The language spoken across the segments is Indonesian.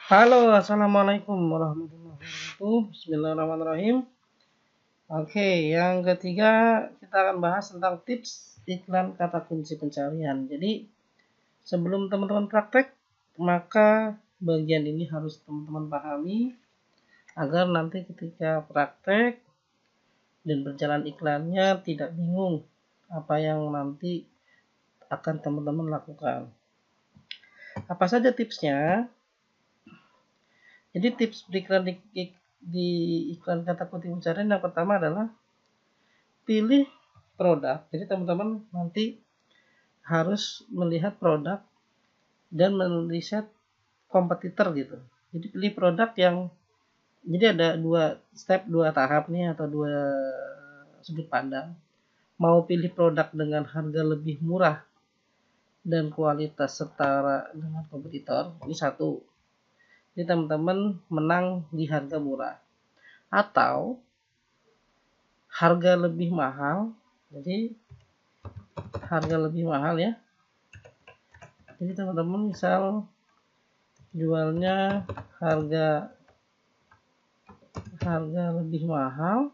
Halo, assalamualaikum warahmatullahi wabarakatuh. Bismillahirrahmanirrahim. Oke, yang ketiga kita akan bahas tentang tips iklan kata kunci pencarian. Jadi sebelum teman-teman praktek, maka bagian ini harus teman-teman pahami agar nanti ketika praktek dan berjalan iklannya tidak bingung apa yang nanti akan teman-teman lakukan. Apa saja tipsnya? Jadi tips beriklan di iklan kata kunci pencarian yang pertama adalah pilih produk. Jadi teman-teman nanti harus melihat produk dan melihat kompetitor gitu. Jadi pilih produk yang jadi ada dua tahap nih atau dua sudut pandang. Mau pilih produk dengan harga lebih murah dan kualitas setara dengan kompetitor, ini satu. Jadi teman-teman menang di harga murah. Atau harga lebih mahal, jadi harga lebih mahal ya. Jadi teman-teman misal jualnya harga lebih mahal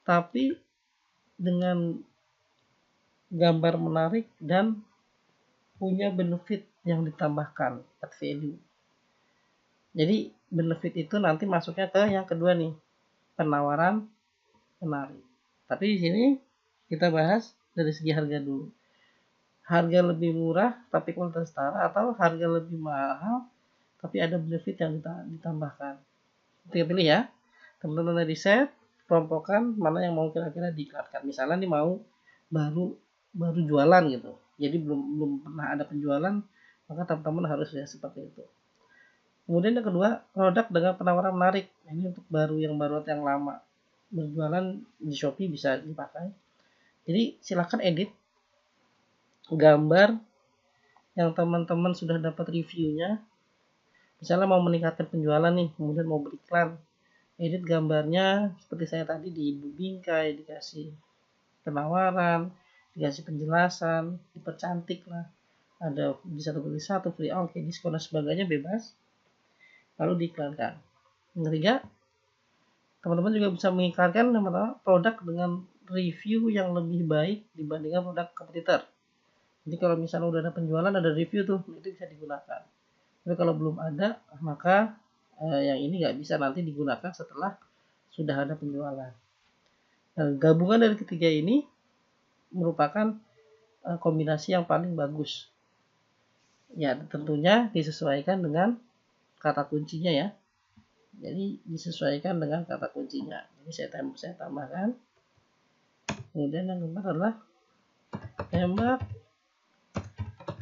tapi dengan gambar menarik dan punya benefit yang ditambahkan, add value. Jadi benefit itu nanti masuknya ke yang kedua nih, penawaran menarik. Tapi di sini kita bahas dari segi harga dulu. Harga lebih murah tapi kualitas setara, atau harga lebih mahal tapi ada benefit yang ditambahkan. Kita pilih ya. Teman-teman riset, kelompokan mana yang mau kira-kira diiklankan. Misalnya nih mau baru jualan gitu. Jadi belum pernah ada penjualan, maka teman-teman harus ya seperti itu. Kemudian yang kedua, produk dengan penawaran menarik. Ini untuk yang baru atau yang lama. Berjualan di Shopee bisa dipakai. Jadi silakan edit gambar yang teman-teman sudah dapat reviewnya. Misalnya mau meningkatkan penjualan nih, kemudian mau beriklan, edit gambarnya seperti saya tadi di bingkai, dikasih penawaran, dikasih penjelasan, dipercantik lah, ada bisa beli satu free ongkir, diskon dan sebagainya bebas, lalu diiklankan. Yang ketiga, teman-teman juga bisa mengiklankan produk dengan review yang lebih baik dibandingkan produk kompetitor. Jadi kalau misalnya udah ada penjualan, ada review tuh, itu bisa digunakan. Tapi kalau belum ada, maka yang ini nggak bisa nanti digunakan setelah sudah ada penjualan. Nah, gabungan dari ketiga ini merupakan kombinasi yang paling bagus. Ya tentunya disesuaikan dengan kata kuncinya ya. Jadi disesuaikan dengan kata kuncinya. Ini saya tambahkan. Kemudian yang keempat adalah tembak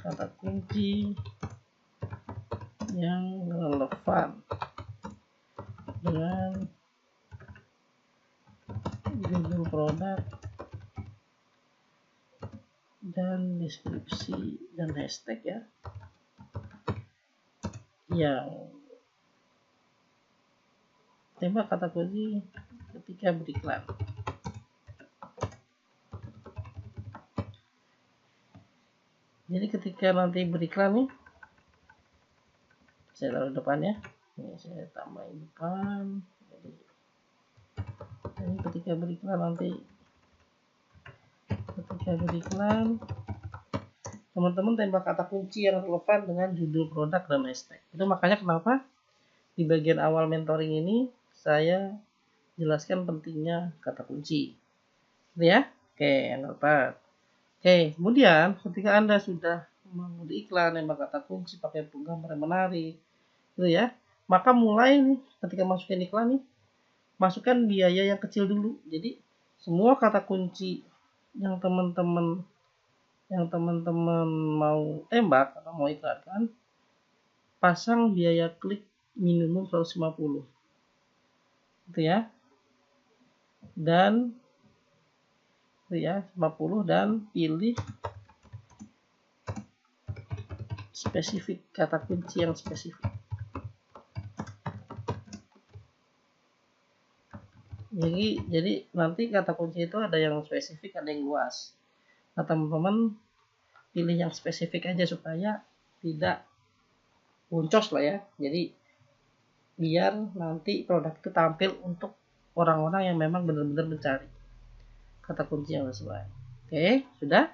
kata kunci yang relevan dengan judul produk dan deskripsi dan hashtag ya, yang tembak kata kunci ketika beriklan. Jadi ketika nanti beriklan nih, saya taruh depan ya, ini saya tambahin depan. Jadi ketika beriklan nanti, teman-teman tembak kata kunci yang relevan dengan judul produk dan hashtag. Itu makanya kenapa di bagian awal mentoring ini saya jelaskan pentingnya kata kunci. Gitu ya. Oke, yang keempat. Oke, kemudian ketika Anda sudah membuat iklan tembak kata kunci pakai gambar yang menarik, gitu ya, maka mulai nih ketika masukin iklan nih, masukkan biaya yang kecil dulu. Jadi semua kata kunci yang teman-teman mau tembak atau mau iklankan, pasang biaya klik minimum 150 gitu ya, dan 50, dan pilih spesifik, kata kunci yang spesifik. Jadi nanti kata kunci itu ada yang spesifik, ada yang luas. Nah teman-teman pilih yang spesifik aja supaya tidak boncos lah ya. Jadi biar nanti produk itu tampil untuk orang-orang yang memang benar-benar mencari kata kunci yang sesuai. Oke, sudah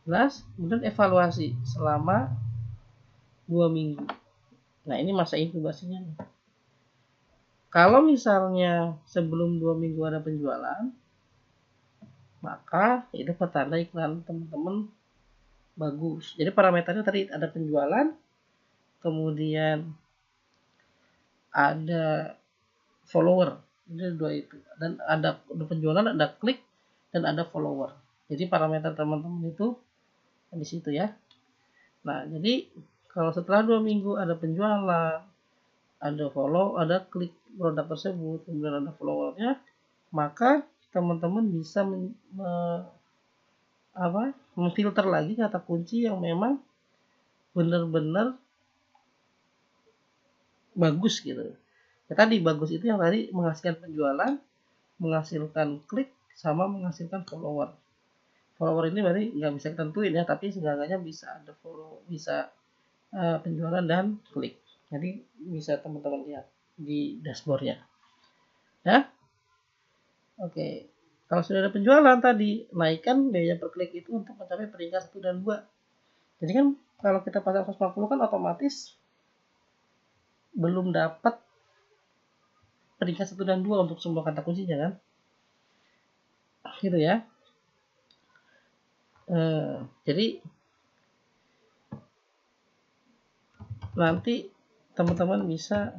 jelas. Kemudian evaluasi selama 2 minggu. Nah, ini masa inkubasinya nih. Kalau misalnya sebelum 2 minggu ada penjualan, maka itu petanda iklan teman-teman bagus. Jadi parameternya tadi ada penjualan, kemudian ada follower, ini dua itu, dan ada penjualan, ada klik, dan ada follower. Jadi parameter teman-teman itu di situ ya. Nah, jadi kalau setelah 2 minggu ada penjualan, ada follow, ada klik produk tersebut, kemudian ada followernya, maka teman-teman bisa memfilter lagi kata kunci yang memang benar-benar bagus gitu. Ya, tadi bagus itu yang tadi menghasilkan penjualan, menghasilkan klik, sama menghasilkan follower. Follower ini berarti nggak bisa ditentuin ya, tapi seenggaknya bisa ada follow, bisa penjualan dan klik. Jadi bisa teman-teman lihat di dashboardnya ya. Oke, kalau sudah ada penjualan tadi, naikkan biaya per klik itu untuk mencapai peringkat 1 dan 2. Jadi kan kalau kita pasang 150 kan otomatis belum dapat peringkat 1 dan 2 untuk semua kata kuncinya kan, gitu ya. Jadi nanti teman-teman bisa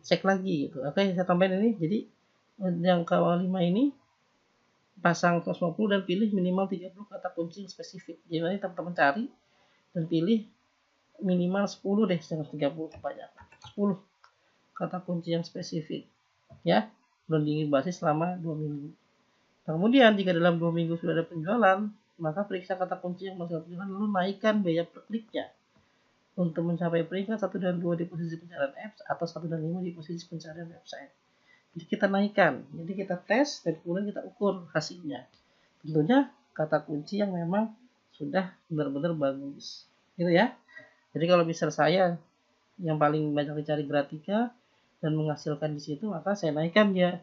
cek lagi gitu. Oke, saya tambahin ini. Jadi yang kelima ini pasang 150 dan pilih minimal 30 kata kunci spesifik. Jadi nanti teman-teman cari dan pilih minimal 10 deh, jangan 30 banyak. 10 kata kunci yang spesifik ya, belum diinkubasi selama 2 minggu. Nah, kemudian jika dalam 2 minggu sudah ada penjualan, maka periksa kata kunci yang masih penjualan, lalu naikkan biaya per kliknya untuk mencapai peringkat 1 dan 2 di posisi pencarian apps atau 1 dan 5 di posisi pencarian website. Jadi kita naikkan, jadi kita tes dan kemudian kita ukur hasilnya. Tentunya kata kunci yang memang sudah benar-benar bagus, gitu ya. Jadi kalau misal saya yang paling banyak dicari Gratika dan menghasilkan di situ, maka saya naikkan dia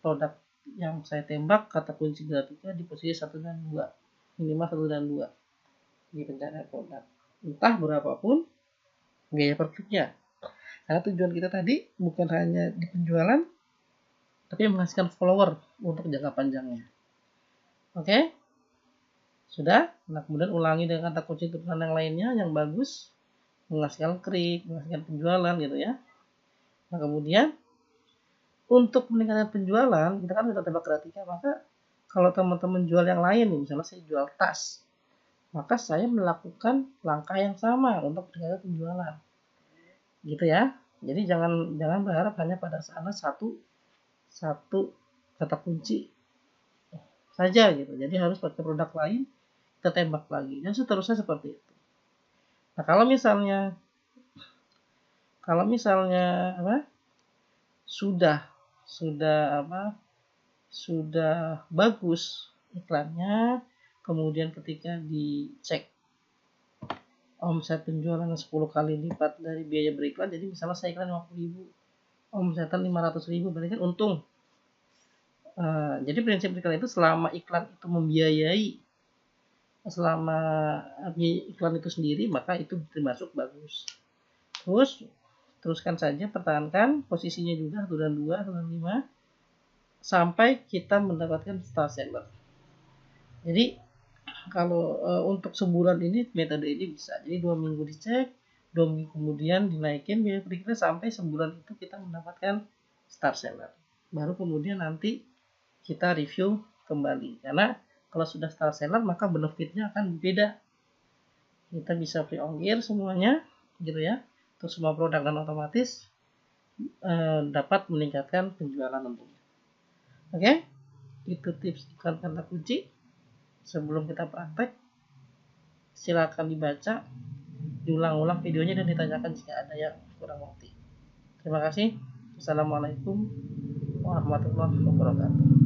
produk yang saya tembak kata kunci Gratika di posisi 1 dan 2, minimal 1 dan 2 di pencarian produk, entah berapapun biaya per kliknya. Karena tujuan kita tadi bukan hanya di penjualan, tapi menghasilkan follower untuk jangka panjangnya. Oke, sudah. Nah, kemudian ulangi dengan kata kunci turunan yang lainnya yang bagus, menghasilkan klik, menghasilkan penjualan gitu ya. Nah, kemudian untuk meningkatkan penjualan, kita kan sudah tembak Gratika, maka kalau teman-teman jual yang lain, misalnya saya jual tas, maka saya melakukan langkah yang sama untuk meningkatkan penjualan, gitu ya. Jadi jangan berharap hanya pada sana satu kata kunci saja gitu. Jadi harus pakai produk lain, kita tembak lagi, dan seterusnya seperti itu. Nah, kalau misalnya sudah bagus iklannya, kemudian ketika dicek omset penjualan 10 kali lipat dari biaya beriklan, jadi misalnya saya iklan 50.000, omsetan 500.000, berarti kan untung. Jadi prinsip iklan itu selama iklan itu membiayai, selama iklan itu sendiri, maka itu termasuk bagus. Teruskan saja, pertahankan posisinya juga 1 dan 2, 1 dan 5 sampai kita mendapatkan star seller. Jadi kalau untuk sebulan ini metode ini bisa. Jadi 2 minggu dicek, 2 minggu kemudian dinaikin biaya periklan sampai sebulan itu kita mendapatkan star seller. Baru kemudian nanti kita review kembali. Karena kalau sudah star seller maka benefitnya akan beda. Kita bisa free ongkir semuanya gitu ya. Terus semua produk, dan otomatis dapat meningkatkan penjualan tentunya. Oke, itu tips iklan kata kunci. Sebelum kita praktek, silakan dibaca, diulang-ulang videonya, dan ditanyakan jika ada yang kurang ngerti. Terima kasih. Assalamualaikum warahmatullahi wabarakatuh.